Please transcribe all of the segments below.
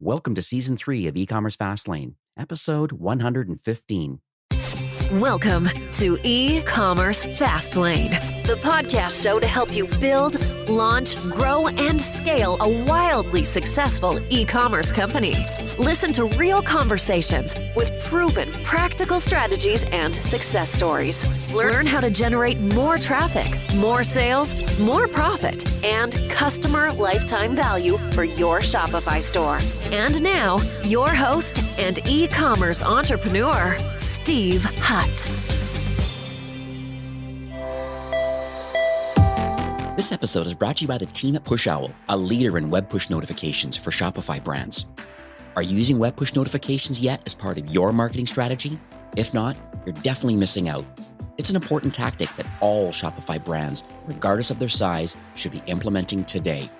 Welcome to Season 3 of E-Commerce Fastlane, Episode 115. Welcome to E-Commerce Fastlane, the podcast show to help you build, launch, grow, and scale a wildly successful e-commerce company. Listen to real conversations with proven practical strategies and success stories. Learn how to generate more traffic, more sales, more profit, and customer lifetime value for your Shopify store. And now, your host and e-commerce entrepreneur, Steve Hutt. This episode is brought to you by the team at PushOwl, a leader in web push notifications for Shopify brands. Are you using web push notifications yet as part of your marketing strategy? If not, you're definitely missing out. It's an important tactic that all Shopify brands, regardless of their size, should be implementing today.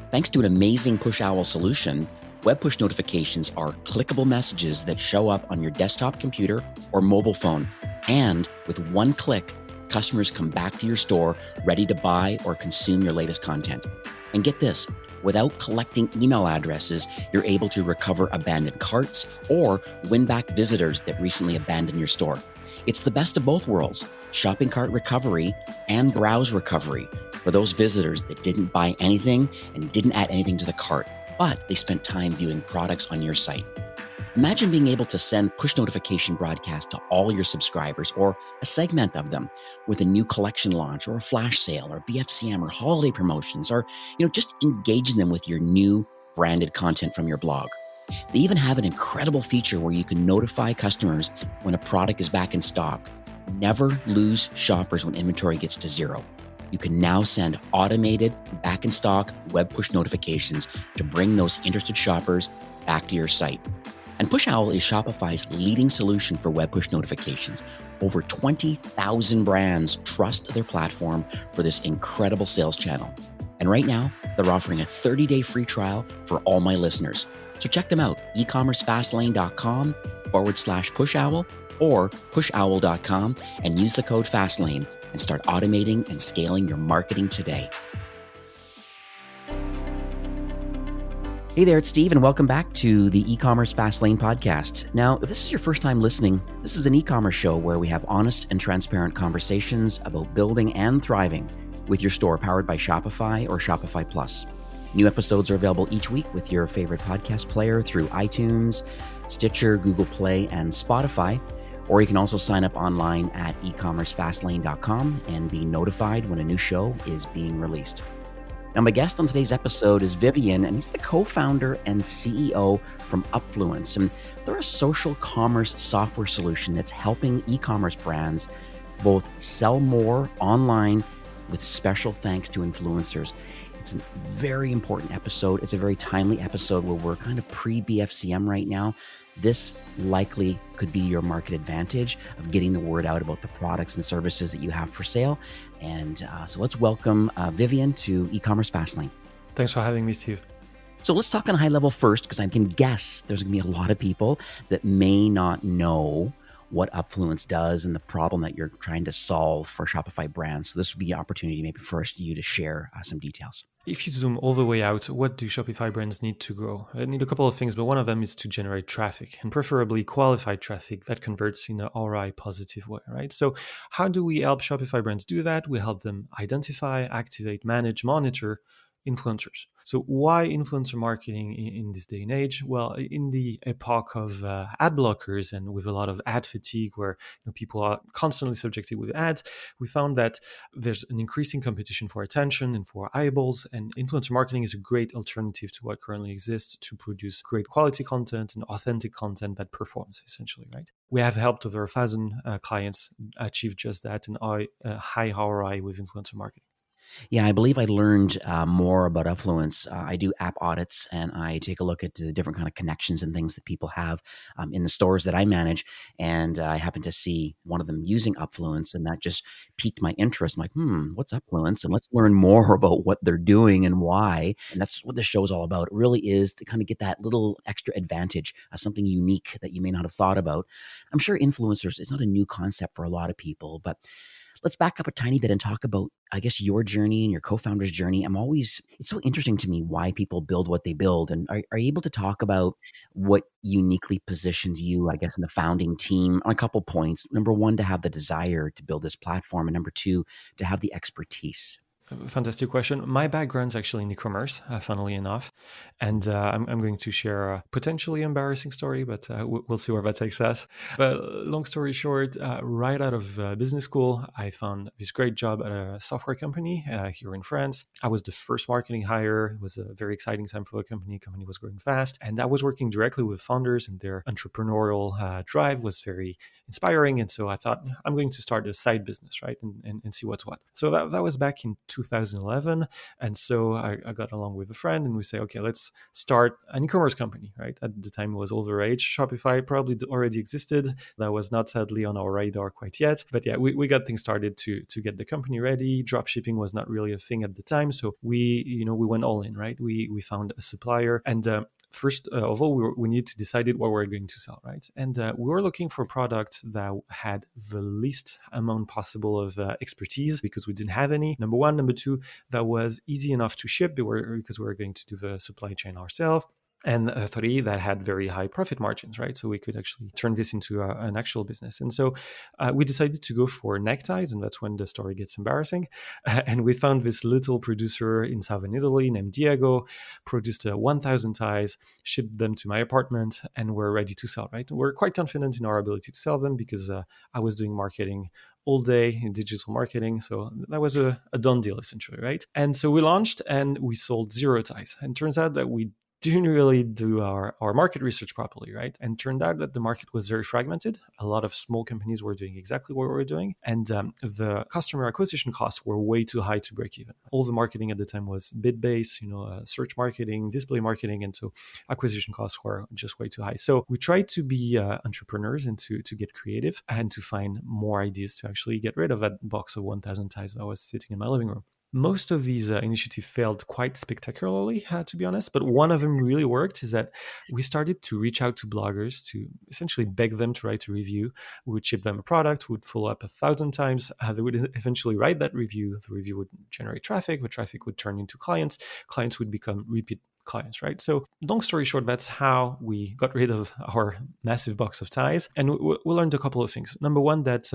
Thanks to an amazing PushOwl solution, web push notifications are clickable messages that show up on your desktop computer or mobile phone. And with one click, customers come back to your store ready to buy or consume your latest content. And get this, without collecting email addresses, you're able to recover abandoned carts or win back visitors that recently abandoned your store. It's the best of both worlds, shopping cart recovery and browse recovery for those visitors that didn't buy anything and didn't add anything to the cart, but they spent time viewing products on your site. Imagine being able to send push notification broadcasts to all your subscribers or a segment of them with a new collection launch or a flash sale or BFCM or holiday promotions or, just engaging them with your new branded content from your blog. They even have an incredible feature where you can notify customers when a product is back in stock. Never lose shoppers when inventory gets to zero. You can now send automated back in stock web push notifications to bring those interested shoppers back to your site. And PushOwl is Shopify's leading solution for web push notifications. Over 20,000 brands trust their platform for this incredible sales channel. And right now, they're offering a 30-day free trial for all my listeners. So check them out, ecommercefastlane.com/PushOwl or pushowl.com and use the code FASTLANE and start automating and scaling your marketing today. Hey there, it's Steve, and welcome back to the E-Commerce Fastlane podcast. Now, if this is your first time listening, this is an e-commerce show where we have honest and transparent conversations about building and thriving with your store powered by Shopify or Shopify Plus. New episodes are available each week with your favorite podcast player through iTunes, Stitcher, Google Play, and Spotify. Or you can also sign up online at ecommercefastlane.com and be notified when a new show is being released. Now, my guest on today's episode is Vivien, and he's the co-founder and CEO from Upfluence. And they're a social commerce software solution that's helping e-commerce brands both sell more online with special thanks to influencers. It's a very important episode. It's a very timely episode where we're kind of pre-BFCM right now. This likely could be your market advantage of getting the word out about the products and services that you have for sale. And so let's welcome Vivien to E-Commerce Fastlane. Thanks for having me, Steve. So let's talk on a high level first, because I can guess there's going to be a lot of people that may not know what Upfluence does and the problem that you're trying to solve for Shopify brands. So this would be an opportunity maybe first you to share some details. If you zoom all the way out, what do Shopify brands need to grow? They need a couple of things, but one of them is to generate traffic, and preferably qualified traffic that converts in an ROI positive way, right? So how do we help Shopify brands do that? We help them identify, activate, manage, monitor influencers. So why influencer marketing in this day and age? Well, in the epoch of ad blockers and with a lot of ad fatigue where people are constantly subjected with ads, we found that there's an increasing competition for attention and for eyeballs, and influencer marketing is a great alternative to what currently exists to produce great quality content and authentic content that performs, essentially, right? We have helped over 1,000 clients achieve just that, and high ROI with influencer marketing. Yeah, I believe I learned more about Upfluence. I do app audits, and I take a look at the different kind of connections and things that people have in the stores that I manage. And I happened to see one of them using Upfluence, and that just piqued my interest. I'm like, what's Upfluence? And let's learn more about what they're doing and why. And that's what this show is all about. It really is to kind of get that little extra advantage, something unique that you may not have thought about. I'm sure influencers, it's not a new concept for a lot of people, but let's back up a tiny bit and talk about, I guess, your journey and your co-founder's journey. It's so interesting to me why people build what they build. And are you able to talk about what uniquely positions you, I guess, in the founding team on a couple points? Number one, to have the desire to build this platform, and number two, to have the expertise. Fantastic question. My background's actually in e-commerce, funnily enough, and I'm going to share a potentially embarrassing story, but we'll see where that takes us. But long story short, right out of business school, I found this great job at a software company here in France. I was the first marketing hire. It was a very exciting time for the company. The company was growing fast, and I was working directly with founders, and their entrepreneurial drive was very inspiring. And so I thought, I'm going to start a side business, right, and see what's what. So that was back in 2011. And so I got along with a friend and we say, okay, let's start an e-commerce company, right? At the time it was older age. Shopify probably already existed. That was not sadly on our radar quite yet. But yeah, we got things started to get the company ready. Drop shipping was not really a thing at the time. So we went all in, right? We found a supplier, and first of all, we need to decide what we're going to sell, right? And we were looking for a product that had the least amount possible of expertise, because we didn't have any, number one. Number two, that was easy enough to ship because we were going to do the supply chain ourselves. And three, that had very high profit margins, right? So we could actually turn this into an actual business. And so we decided to go for neckties, and that's when the story gets embarrassing. And we found this little producer in southern Italy named Diego, produced 1,000 ties, shipped them to my apartment, and we're ready to sell, right? We're quite confident in our ability to sell them because I was doing marketing all day in digital marketing. So that was a done deal, essentially, right? And so we launched and we sold 0 ties. And turns out that we didn't really do our market research properly, right? And turned out that the market was very fragmented. A lot of small companies were doing exactly what we were doing. And the customer acquisition costs were way too high to break even. All the marketing at the time was bid-based, search marketing, display marketing. And so acquisition costs were just way too high. So we tried to be entrepreneurs and to get creative and to find more ideas to actually get rid of that box of 1,000 ties that was sitting in my living room. Most of these initiatives failed quite spectacularly, to be honest, but one of them really worked. Is that we started to reach out to bloggers to essentially beg them to write a review. We would ship them a product, would follow up 1,000 times. They would eventually write that review. The review would generate traffic. The traffic would turn into clients. Clients would become repeat clients, right? So long story short, that's how we got rid of our massive box of ties. And we learned a couple of things. Number one, that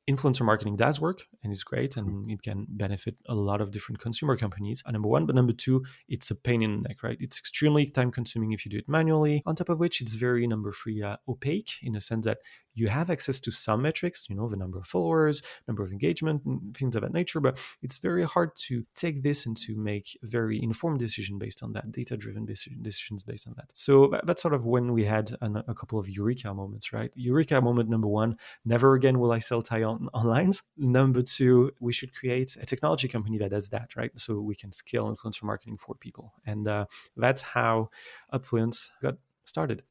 influencer marketing does work and is great, and it can benefit a lot of different consumer companies, number one. But number two, it's a pain in the neck, right? It's extremely time consuming if you do it manually. On top of which, it's very, number three, opaque, in a sense that you have access to some metrics, the number of followers, number of engagement, and things of that nature, but it's very hard to take this and to make very informed decision based on that, data-driven decisions based on that. So that's sort of when we had a couple of eureka moments, right? Eureka moment number one, never again will I sell tie online. Number two, we should create a technology company that does that, right? So we can scale influencer marketing for people. And that's how Upfluence got started.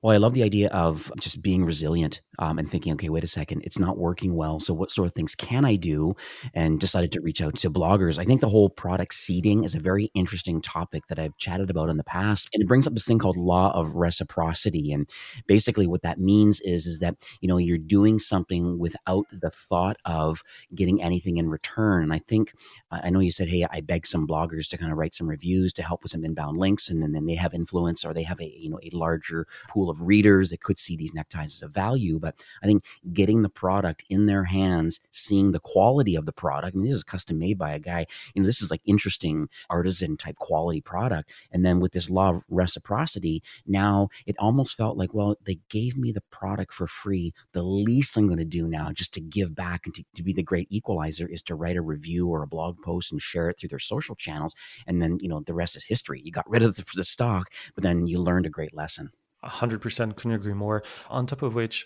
Well, I love the idea of just being resilient and thinking, okay, wait a second, it's not working well. So what sort of things can I do? And decided to reach out to bloggers. I think the whole product seeding is a very interesting topic that I've chatted about in the past. And it brings up this thing called law of reciprocity. And basically what that means is that, you're doing something without the thought of getting anything in return. And I think, I know you said, hey, I begged some bloggers to kind of write some reviews to help with some inbound links. And then they have influence, or they have a larger pool of readers that could see these neckties as a value. But I think getting the product in their hands, seeing the quality of the product, this is custom made by a guy, this is like interesting artisan type quality product. And then with this law of reciprocity, now it almost felt like, well, they gave me the product for free. The least I'm going to do now, just to give back and to be the great equalizer, is to write a review or a blog post and share it through their social channels. And then, the rest is history. You got rid of the stock, but then you learned a great lesson. 100% couldn't agree more. On top of which,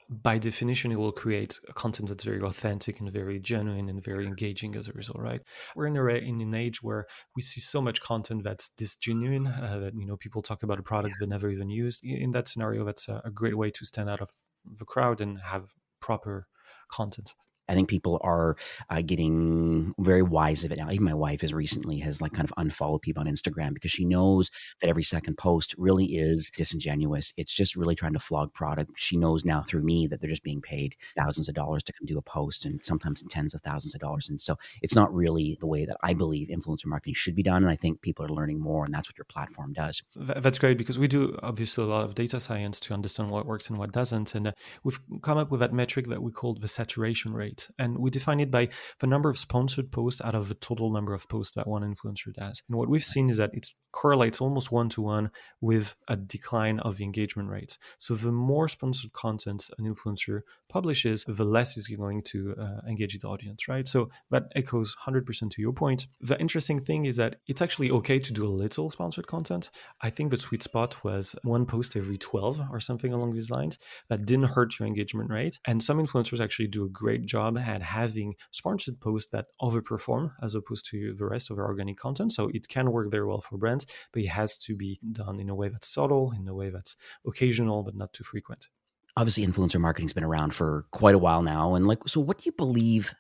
by definition, it will create a content that's very authentic and very genuine and very engaging as a result, right? We're in an age where we see so much content that's disgenuine, that, people talk about a product they never even used. In that scenario, that's a great way to stand out of the crowd and have proper content. I think people are getting very wise of it now. Even my wife has like kind of unfollowed people on Instagram because she knows that every second post really is disingenuous. It's just really trying to flog product. She knows now through me that they're just being paid thousands of dollars to come do a post, and sometimes tens of thousands of dollars. And so it's not really the way that I believe influencer marketing should be done. And I think people are learning more, and that's what your platform does. That's great, because we do obviously a lot of data science to understand what works and what doesn't. And we've come up with that metric that we call the saturation rate. And we define it by the number of sponsored posts out of the total number of posts that one influencer does. And what we've seen is that it correlates almost one-to-one with a decline of the engagement rate. So the more sponsored content an influencer publishes, the less is going to engage its audience, right? So that echoes 100% to your point. The interesting thing is that it's actually okay to do a little sponsored content. I think the sweet spot was one post every 12 or something along these lines. That didn't hurt your engagement rate. And some influencers actually do a great job at having sponsored posts that overperform as opposed to the rest of their organic content. So it can work very well for brands, but it has to be done in a way that's subtle, in a way that's occasional, but not too frequent. Obviously, influencer marketing's been around for quite a while now. And so what do you believe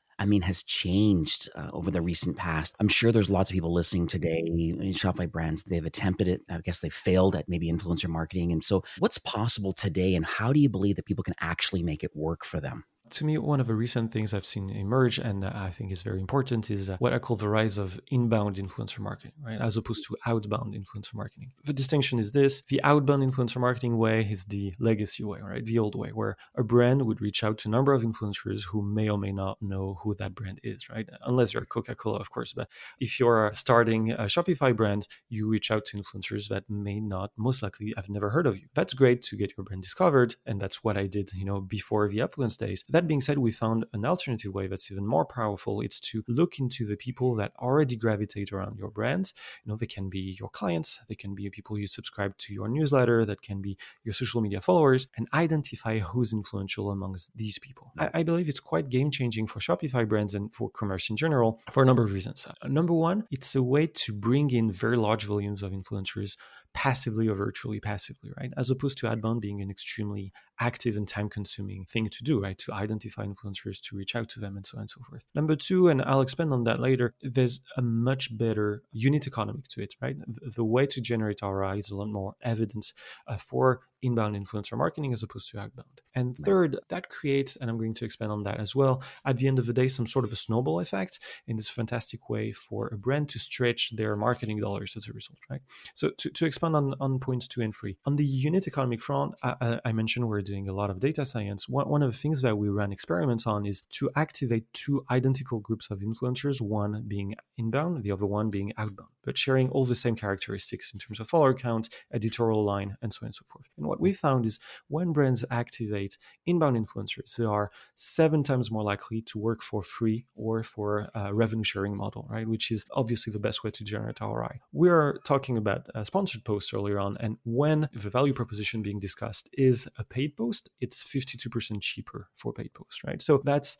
has changed over the recent past? I'm sure there's lots of people listening today, Shopify brands, they've attempted it. I guess they failed at maybe influencer marketing. And so what's possible today, and how do you believe that people can actually make it work for them? To me, one of the recent things I've seen emerge, and I think is very important, is what I call the rise of inbound influencer marketing, right? As opposed to outbound influencer marketing. The distinction is this: the outbound influencer marketing way is the legacy way, right? The old way, where a brand would reach out to a number of influencers who may or may not know who that brand is, right? Unless you're Coca-Cola, of course. But if you're starting a Shopify brand, you reach out to influencers that may not, most likely, have never heard of you. That's great to get your brand discovered, and that's what I did, before the Upfluence days. That being said, we found an alternative way that's even more powerful. It's to look into the people that already gravitate around your brand. They can be your clients, they can be people you subscribe to your newsletter, that can be your social media followers, and identify who's influential amongst these people. I believe it's quite game-changing for Shopify brands and for commerce in general for a number of reasons. Number one, it's a way to bring in very large volumes of influencers passively or virtually passively, right? As opposed to outbound being an extremely active and time-consuming thing to do, right? To identify influencers, to reach out to them, and so on and so forth. Number two, and I'll expand on that later, there's a much better unit economic to it, right? The way to generate ROI is a lot more evidence for inbound influencer marketing as opposed to outbound. And third, that creates, and I'm going to expand on that as well, at the end of the day, some sort of a snowball effect in this fantastic way for a brand to stretch their marketing dollars as a result, right? So to expand on points 2 and 3, on the unit economic front, I mentioned we're doing a lot of data science. One of the things that we run experiments on is to activate two identical groups of influencers, one being inbound, the other one being outbound, but sharing all the same characteristics in terms of follower count, editorial line, and so on and so forth. And what we found is when brands activate inbound influencers, they are 7 times more likely to work for free or for a revenue sharing model, right? Which is obviously the best way to generate ROI. We are talking about sponsored posts earlier on, and when the value proposition being discussed is a paid post, it's 52% cheaper for paid posts, right? So that's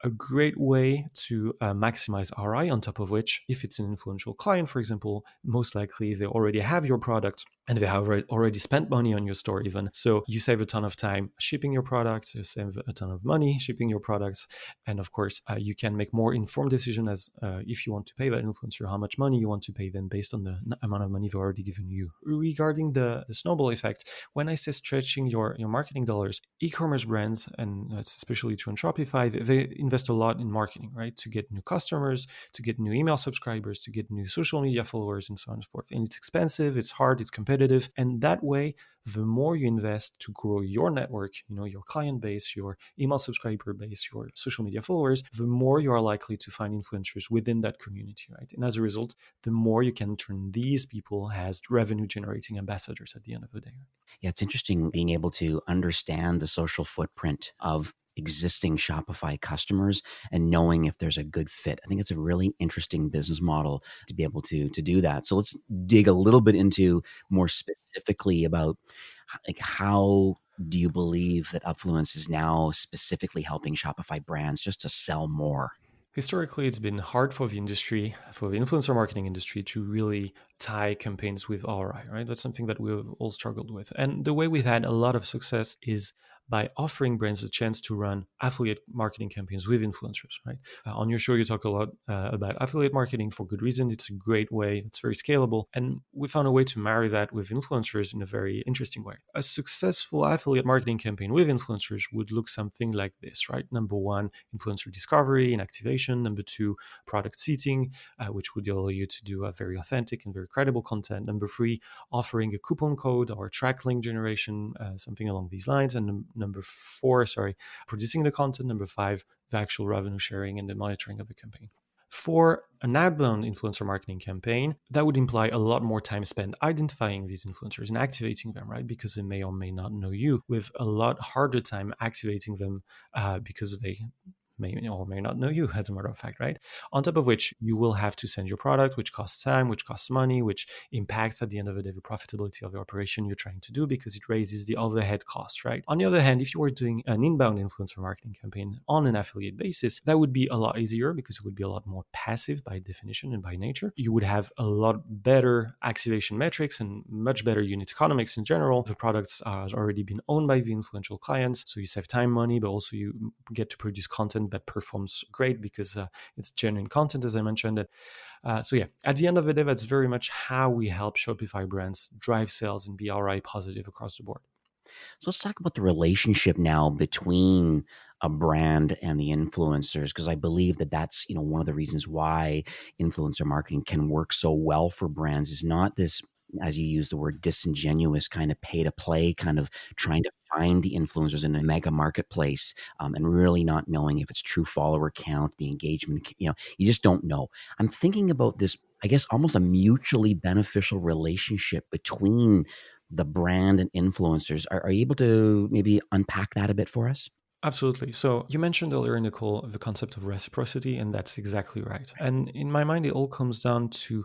a great way to maximize ROI, on top of which, if it's an influential client, for example, most likely they already have your product and they have already spent money on your store even. So you save a ton of time shipping your product, you save a ton of money shipping your products. And of course, you can make more informed decision as if you want to pay that influencer, how much money you want to pay them based on the amount of money they've already given you. Regarding the snowball effect, when I say stretching your marketing dollars, e-commerce brands, and that's especially true on Shopify, they invest a lot in marketing, right? To get new customers, to get new email subscribers, to get new social media followers, and so on and so forth. And it's expensive, it's hard, it's competitive. And that way, the more you invest to grow your network, your client base, your email subscriber base, your social media followers, the more you are likely to find influencers within that community, right? And as a result, the more you can turn these people as revenue generating ambassadors at the end of the day. Yeah, it's interesting being able to understand the social footprint of existing Shopify customers and knowing if there's a good fit. I think it's a really interesting business model to be able to do that. So let's dig a little bit into more specifically about how do you believe that Upfluence is now specifically helping Shopify brands just to sell more? Historically, it's been hard for the industry, for the influencer marketing industry, to really tie campaigns with ROI, right? That's something that we've all struggled with. And the way we've had a lot of success is by offering brands a chance to run affiliate marketing campaigns with influencers, right? On your show, you talk a lot about affiliate marketing for good reason. It's a great way. It's very scalable. And we found a way to marry that with influencers in a very interesting way. A successful affiliate marketing campaign with influencers would look something like this, right? Number one, influencer discovery and activation. Number two, product seating, which would allow you to do a very authentic and very credible content. Number three, offering a coupon code or track link generation, something along these lines. And number four, producing the content. Number five, the actual revenue sharing and the monitoring of the campaign. For an outbound influencer marketing campaign, that would imply a lot more time spent identifying these influencers and activating them, right? Because they may or may not know you, with a lot harder time activating them because they may or may not know you, as a matter of fact, right? On top of which, you will have to send your product, which costs time, which costs money, which impacts at the end of the day the profitability of the operation you're trying to do because it raises the overhead costs, right? On the other hand, if you were doing an inbound influencer marketing campaign on an affiliate basis, that would be a lot easier because it would be a lot more passive by definition and by nature. You would have a lot better activation metrics and much better unit economics in general. The products are already been owned by the influential clients, so you save time, money, but also you get to produce content that performs great because it's genuine content, as I mentioned. So yeah, at the end of the day, that's very much how we help Shopify brands drive sales and be ROI positive across the board. So let's talk about the relationship now between a brand and the influencers, because I believe that that's, one of the reasons why influencer marketing can work so well for brands is not this, as you use the word, disingenuous kind of pay to play, kind of trying to find the influencers in a mega marketplace and really not knowing if it's true follower count, the engagement, you just don't know. I'm thinking about this, I guess, almost a mutually beneficial relationship between the brand and influencers. Are you able to maybe unpack that a bit for us? Absolutely. So you mentioned earlier in the call the concept of reciprocity, and that's exactly right. And in my mind, it all comes down to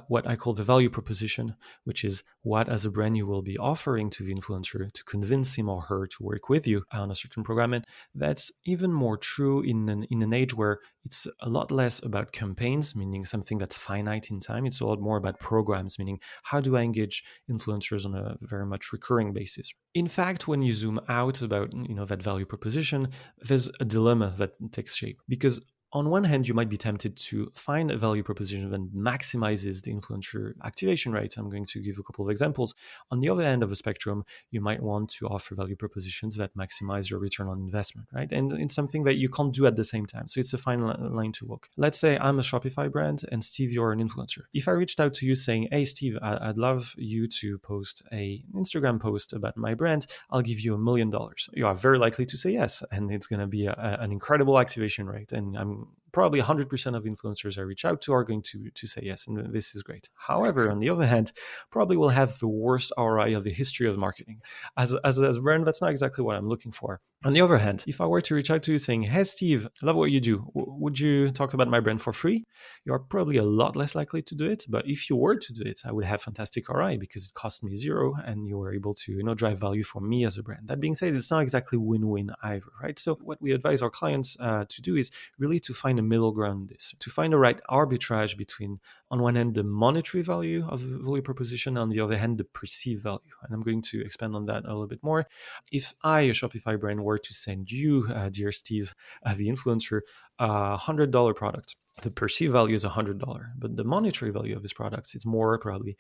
what I call the value proposition, which is what as a brand you will be offering to the influencer to convince him or her to work with you on a certain program. And that's even more true in an age where it's a lot less about campaigns, meaning something that's finite in time. It's a lot more about programs, meaning how do I engage influencers on a very much recurring basis. In fact, when you zoom out about that value proposition, there's a dilemma that takes shape, because on one hand, you might be tempted to find a value proposition that maximizes the influencer activation rate. I'm going to give a couple of examples. On the other end of the spectrum, you might want to offer value propositions that maximize your return on investment, right? And it's something that you can't do at the same time. So it's a fine line to walk. Let's say I'm a Shopify brand and Steve, you're an influencer. If I reached out to you saying, hey, Steve, I'd love you to post an Instagram post about my brand, I'll give you $1 million. You are very likely to say yes. And it's going to be an incredible activation rate. And I'm probably 100% of influencers I reach out to are going to say yes, and this is great. However, on the other hand, probably will have the worst ROI of the history of marketing. As a brand, that's not exactly what I'm looking for. On the other hand, if I were to reach out to you saying, hey, Steve, I love what you do. Would you talk about my brand for free? You're probably a lot less likely to do it. But if you were to do it, I would have fantastic ROI because it cost me zero and you were able to drive value for me as a brand. That being said, it's not exactly win-win either, right? So what we advise our clients to do is really to find a middle ground in this, to find the right arbitrage between, on one hand, the monetary value of the value proposition, on the other hand, the perceived value. And I'm going to expand on that a little bit more. If I, a Shopify brand, were to send you, dear Steve, the influencer, a $100 product, the perceived value is $100, but the monetary value of his products is more probably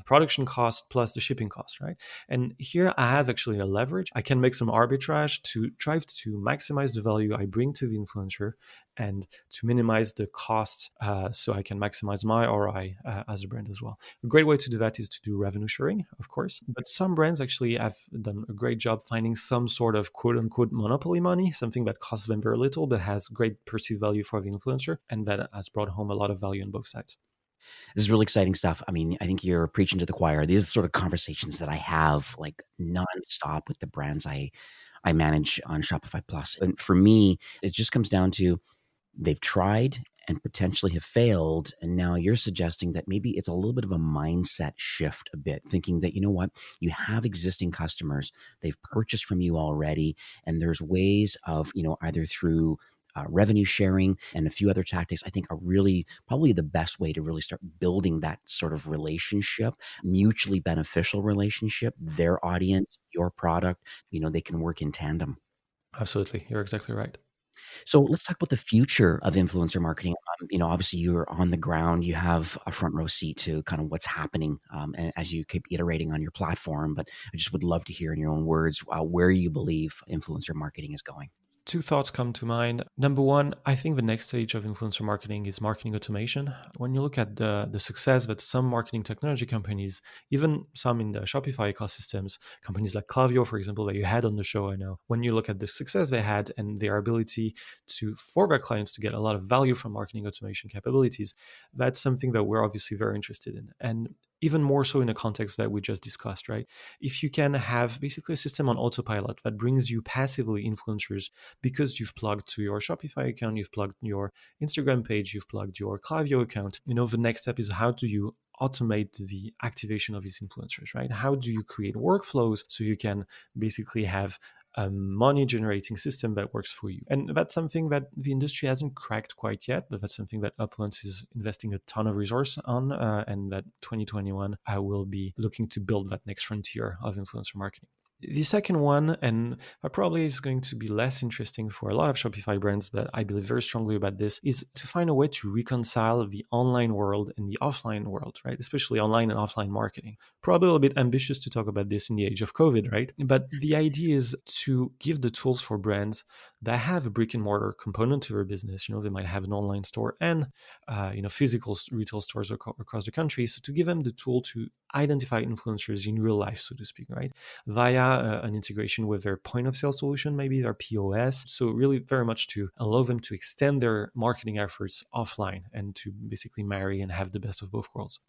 production cost plus the shipping cost, right? And here I have actually a leverage. I can make some arbitrage to try to maximize the value I bring to the influencer and to minimize the cost so I can maximize my ROI as a brand as well. A great way to do that is to do revenue sharing, of course, but some brands actually have done a great job finding some sort of quote unquote monopoly money, something that costs them very little but has great perceived value for the influencer, and that has brought home a lot of value on both sides. This is really exciting stuff. I mean, I think you're preaching to the choir. These are sort of conversations that I have like nonstop with the brands I manage on Shopify Plus. And for me, it just comes down to they've tried and potentially have failed. And now you're suggesting that maybe it's a little bit of a mindset shift a bit, thinking that, you know what, you have existing customers, they've purchased from you already, and there's ways of, either through revenue sharing, and a few other tactics, I think are really probably the best way to really start building that sort of relationship, mutually beneficial relationship, their audience, your product, they can work in tandem. Absolutely. You're exactly right. So let's talk about the future of influencer marketing. Obviously you're on the ground, you have a front row seat to kind of what's happening and as you keep iterating on your platform. But I just would love to hear in your own words where you believe influencer marketing is going. Two thoughts come to mind. Number one, I think the next stage of influencer marketing is marketing automation. When you look at the success that some marketing technology companies, even some in the Shopify ecosystems, companies like Klaviyo, for example, that you had on the show, I know, when you look at the success they had and their ability for their clients to get a lot of value from marketing automation capabilities, that's something that we're obviously very interested in. And even more so in the context that we just discussed, right? If you can have basically a system on autopilot that brings you passively influencers because you've plugged to your Shopify account, you've plugged your Instagram page, you've plugged your Klaviyo account, the next step is how do you automate the activation of these influencers, right? How do you create workflows so you can basically have a money generating system that works for you? And that's something that the industry hasn't cracked quite yet, but that's something that Upfluence is investing a ton of resource on, and that 2021 I will be looking to build that next frontier of influencer marketing. The second one, and probably is going to be less interesting for a lot of Shopify brands, but I believe very strongly about this, is to find a way to reconcile the online world and the offline world, right? Especially online and offline marketing. Probably a little bit ambitious to talk about this in the age of COVID, right? But the idea is to give the tools for brands that have a brick and mortar component to their business. They might have an online store and physical retail stores across the country. So to give them the tool to identify influencers in real life, so to speak, right? Via an integration with their point of sale solution, maybe their POS. So really very much to allow them to extend their marketing efforts offline and to basically marry and have the best of both worlds.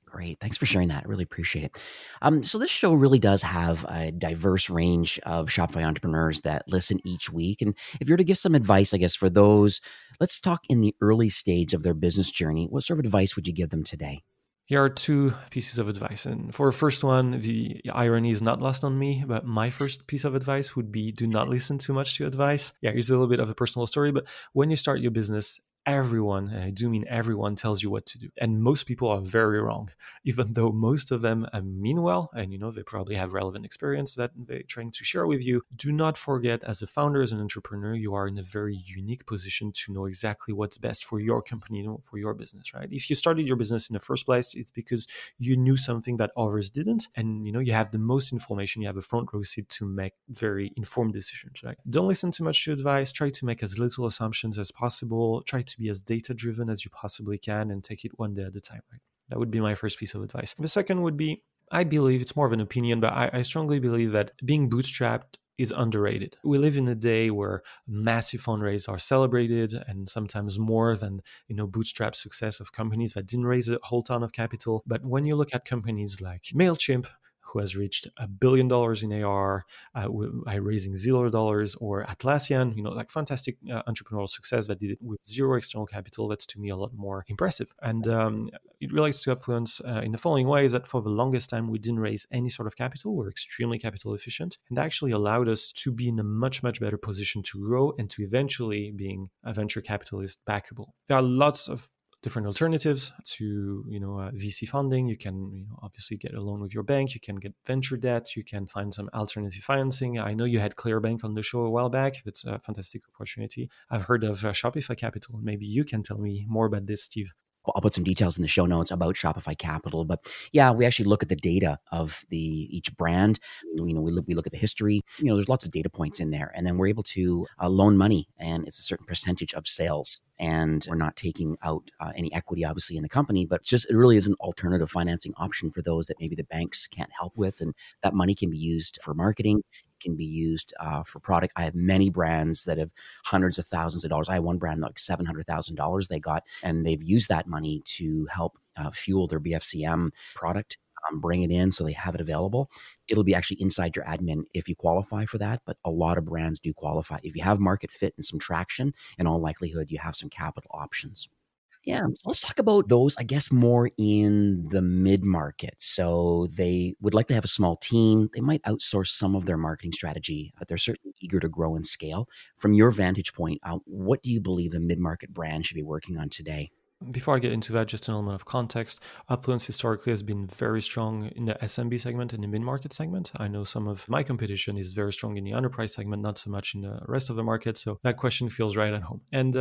Great. Thanks for sharing that. I really appreciate it. So this show really does have a diverse range of Shopify entrepreneurs that listen each week. And if you're to give some advice, I guess, for those, let's talk in the early stage of their business journey. What sort of advice would you give them today? Here are two pieces of advice. And for the first one, the irony is not lost on me, but my first piece of advice would be do not listen too much to advice. Yeah, here's a little bit of a personal story, but when you start your business, everyone, and I do mean everyone, tells you what to do. And most people are very wrong, even though most of them mean well, and they probably have relevant experience that they're trying to share with you. Do not forget, as a founder, as an entrepreneur, you are in a very unique position to know exactly what's best for your company, for your business, right? If you started your business in the first place, it's because you knew something that others didn't, and you have the most information, you have a front row seat to make very informed decisions, right? Don't listen too much to advice. Try to make as little assumptions as possible. Try to be as data-driven as you possibly can and take it one day at a time, right? That would be my first piece of advice. The second would be, I believe, it's more of an opinion, but I strongly believe that being bootstrapped is underrated. We live in a day where massive fundraisers are celebrated, and sometimes more than bootstrap success of companies that didn't raise a whole ton of capital. But when you look at companies like MailChimp, who has reached $1 billion in AR by raising $0, or Atlassian, like fantastic entrepreneurial success that did it with zero external capital. That's to me a lot more impressive. And it relates to Upfluence in the following way: is that for the longest time, we didn't raise any sort of capital. We're extremely capital efficient, and that actually allowed us to be in a much, much better position to grow and to eventually being a venture capitalist backable. There are lots of different alternatives to VC funding. You can obviously get a loan with your bank. You can get venture debt. You can find some alternative financing. I know you had Clearbank on the show a while back. It's a fantastic opportunity. I've heard of Shopify Capital. Maybe you can tell me more about this, Steve. I'll put some details in the show notes about Shopify Capital, but yeah, we actually look at the data of each brand. We look at the history. There's lots of data points in there, and then we're able to loan money, and it's a certain percentage of sales. And we're not taking out any equity, obviously, in the company, but it really is an alternative financing option for those that maybe the banks can't help with, and that money can be used for marketing. Can be used for product. I have many brands that have hundreds of thousands of dollars. I have one brand like $700,000 they got, and they've used that money to help fuel their BFCM product, bring it in so they have it available. It'll be actually inside your admin if you qualify for that, but a lot of brands do qualify. If you have market fit and some traction, in all likelihood, you have some capital options. Yeah, so let's talk about those, I guess, more in the mid-market. So they would like to have a small team. They might outsource some of their marketing strategy, but they're certainly eager to grow and scale. From your vantage point, what do you believe the mid-market brand should be working on today? Before I get into that, just an element of context. Upfluence historically has been very strong in the SMB segment and the mid-market segment. I know some of my competition is very strong in the enterprise segment, not so much in the rest of the market. So that question feels right at home. And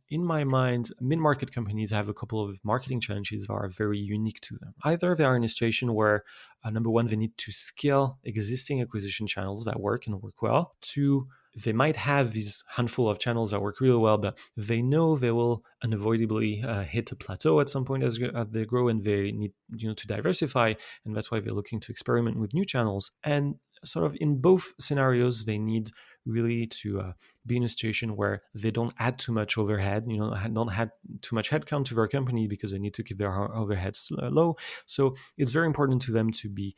in my mind, mid-market companies have a couple of marketing challenges that are very unique to them. Either they are in a situation where, number one, they need to scale existing acquisition channels that work and work well. Two, they might have these handful of channels that work really well, but they know they will unavoidably hit a plateau at some point as they grow, and they need to diversify, and that's why they're looking to experiment with new channels. And sort of in both scenarios, they need really to be in a situation where they don't add too much overhead, don't add too much headcount to their company because they need to keep their overheads low. So it's very important to them to be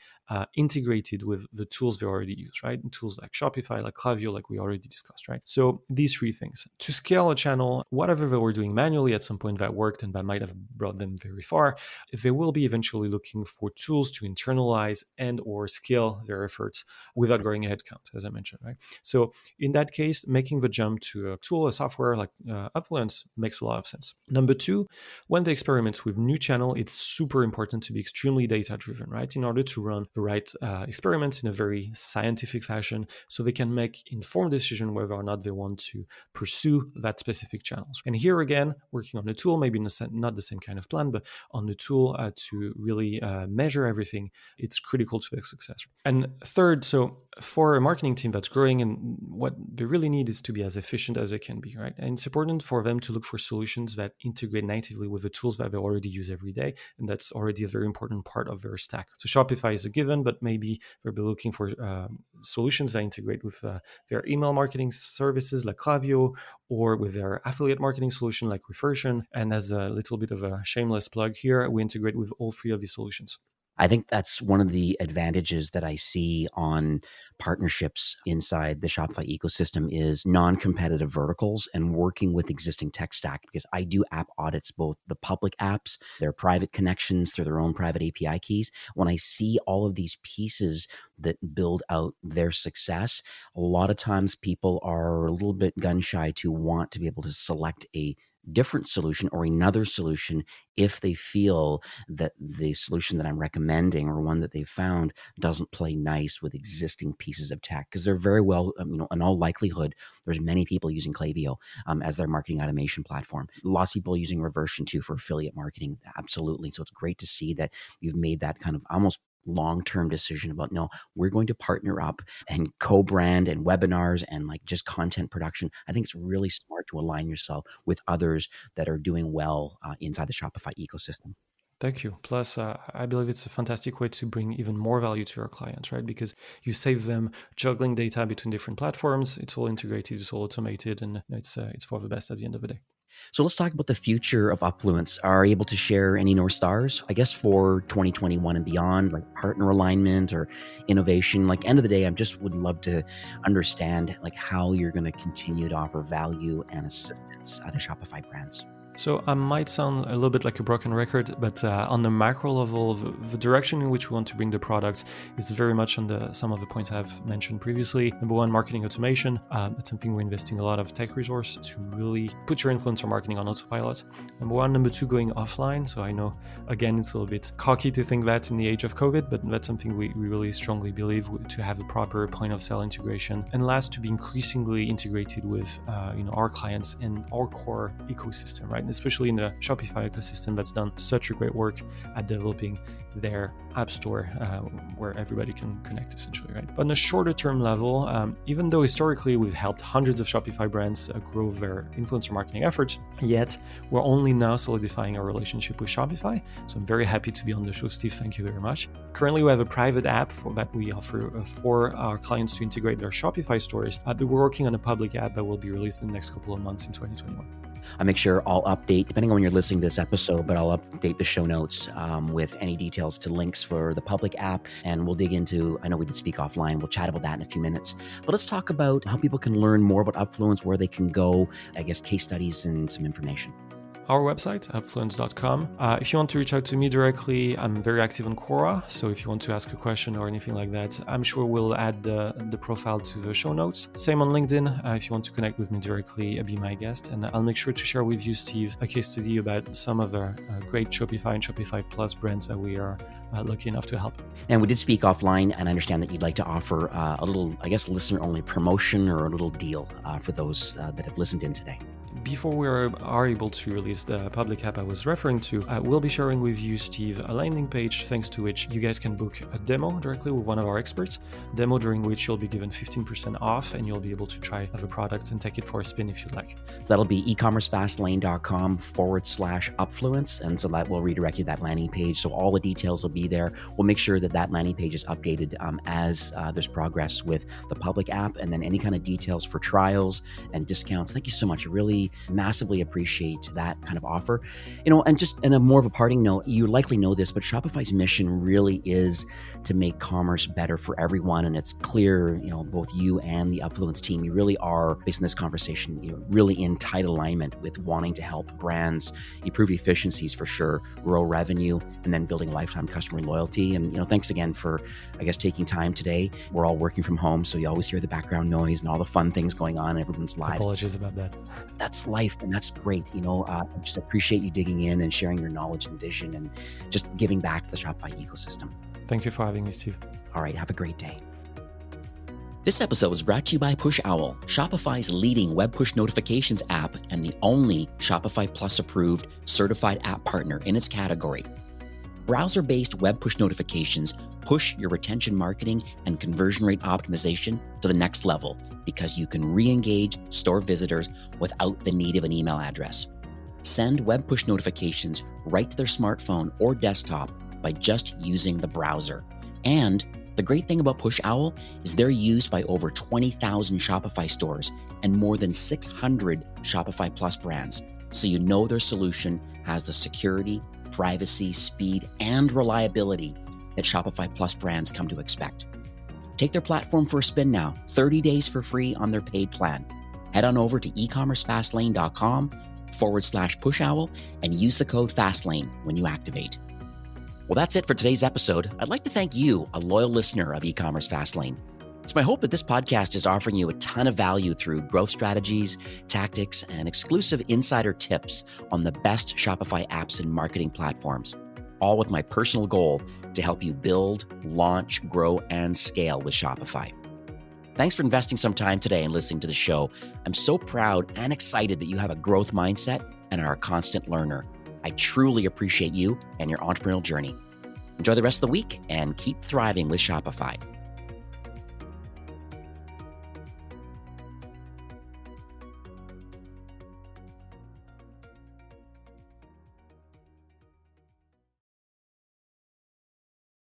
integrated with the tools they already use, right? And tools like Shopify, like Klaviyo, like we already discussed, right? So these three things. To scale a channel, whatever they were doing manually at some point that worked and that might have brought them very far, they will be eventually looking for tools to internalize and or scale their efforts without growing a headcount, as I mentioned, right? So in that case, making the jump to a tool, a software like Upfluence makes a lot of sense. Number two, when they experiment with new channel, it's super important to be extremely data-driven, right? In order to run the right experiments in a very scientific fashion so they can make informed decision whether or not they want to pursue that specific channels. And here again, working on the tool, maybe not the same kind of plan, but on the tool to really measure everything, it's critical to their success. And third, so for a marketing team that's growing, and what they really need is to be as efficient as they can be, right? And it's important for them to look for solutions that integrate natively with the tools that they already use every day. And that's already a very important part of their stack. So Shopify is a given, but maybe they'll be looking for solutions that integrate with their email marketing services like Klaviyo, or with their affiliate marketing solution like Reversion. And as a little bit of a shameless plug here, we integrate with all three of these solutions. I think that's one of the advantages that I see on partnerships inside the Shopify ecosystem is non-competitive verticals and working with existing tech stack, because I do app audits, both the public apps, their private connections through their own private API keys. When I see all of these pieces that build out their success, a lot of times people are a little bit gun shy to want to be able to select a different solution or another solution if they feel that the solution that I'm recommending or one that they've found doesn't play nice with existing pieces of tech, because they're very well, in all likelihood, there's many people using Klaviyo as their marketing automation platform. Lots of people using Reversion too for affiliate marketing. Absolutely. So it's great to see that you've made that kind of almost long-term decision about, no, we're going to partner up and co-brand and webinars and like just content production. I think it's really smart to align yourself with others that are doing well inside the Shopify ecosystem. Thank you. Plus, I believe it's a fantastic way to bring even more value to your clients, right? Because you save them juggling data between different platforms. It's all integrated, it's all automated, and it's for the best at the end of the day. So let's talk about the future of Upfluence. Are you able to share any North Stars, I guess, for 2021 and beyond, like partner alignment or innovation? Like, end of the day, I just would love to understand like how you're going to continue to offer value and assistance to Shopify brands. So I might sound a little bit like a broken record, but on the macro level, the direction in which we want to bring the product is very much on some of the points I've mentioned previously. Number one, marketing automation. It's something we're investing a lot of tech resource to really put your influencer marketing on autopilot. Number one. Number two, going offline. So I know, again, it's a little bit cocky to think that in the age of COVID, but that's something we really strongly believe, to have a proper point of sale integration. And last, to be increasingly integrated with our clients and our core ecosystem, right? Especially in the Shopify ecosystem that's done such a great work at developing their app store where everybody can connect, essentially, right? But on a shorter term level, even though historically we've helped hundreds of Shopify brands grow their influencer marketing efforts, yet we're only now solidifying our relationship with Shopify. So I'm very happy to be on the show, Steve. Thank you very much. Currently, we have a private app that we offer for our clients to integrate their Shopify stores, but we're working on a public app that will be released in the next couple of months in 2021. I'll make sure I'll update, depending on when you're listening to this episode, but I'll update the show notes with any details to links for the public app. And we'll dig into, I know we did speak offline, we'll chat about that in a few minutes. But let's talk about how people can learn more about Upfluence, where they can go, I guess, case studies and some information. our website, upfluence.com. If you want to reach out to me directly, I'm very active on Quora. So if you want to ask a question or anything like that, I'm sure we'll add the profile to the show notes. Same on LinkedIn. If you want to connect with me directly, be my guest. And I'll make sure to share with you, Steve, a case study about some of the great Shopify and Shopify Plus brands that we are lucky enough to help. And we did speak offline, and I understand that you'd like to offer a little, listener-only promotion or a little deal for those that have listened in today. Before we are able to release the public app I was referring to, we'll be sharing with you, Steve, a landing page thanks to which you guys can book a demo directly with one of our experts, a demo during which you'll be given 15% off and you'll be able to try the product and take it for a spin if you'd like. So that'll be ecommercefastlane.com/Upfluence. And so that will redirect you to that landing page. So all the details will be there. We'll make sure that landing page is updated as there's progress with the public app, and then any kind of details for trials and discounts. Thank you so much. I really massively appreciate that kind of offer. And just in a more of a parting note, you likely know this, but Shopify's mission really is to make commerce better for everyone. And it's clear, both you and the Upfluence team, you really are, based on this conversation, really in tight alignment with wanting to help brands improve efficiencies for sure, grow revenue, and then building lifetime customer loyalty. And, thanks again for, taking time today. We're all working from home, so you always hear the background noise and all the fun things going on in everyone's lives. Apologies about that. That's life, and that's great. I just appreciate you digging in and sharing your knowledge and vision and just giving back to the Shopify ecosystem. Thank you for having me, Steve. All right, have a great day. This episode was brought to you by PushOwl, Shopify's leading web push notifications app and the only Shopify Plus approved certified app partner in its category. Browser-based web push notifications push your retention marketing and conversion rate optimization to the next level because you can re-engage store visitors without the need of an email address. Send web push notifications right to their smartphone or desktop by just using the browser. And the great thing about PushOwl is they're used by over 20,000 Shopify stores and more than 600 Shopify Plus brands. So their solution has the security, privacy, speed, and reliability that Shopify Plus brands come to expect. Take their platform for a spin now, 30 days for free on their paid plan. Head on over to ecommercefastlane.com/PushOwl and use the code FASTLANE when you activate. Well, that's it for today's episode. I'd like to thank you, a loyal listener of E-commerce Fastlane. It's my hope that this podcast is offering you a ton of value through growth strategies, tactics, and exclusive insider tips on the best Shopify apps and marketing platforms, all with my personal goal to help you build, launch, grow, and scale with Shopify. Thanks for investing some time today and listening to the show. I'm so proud and excited that you have a growth mindset and are a constant learner. I truly appreciate you and your entrepreneurial journey. Enjoy the rest of the week and keep thriving with Shopify.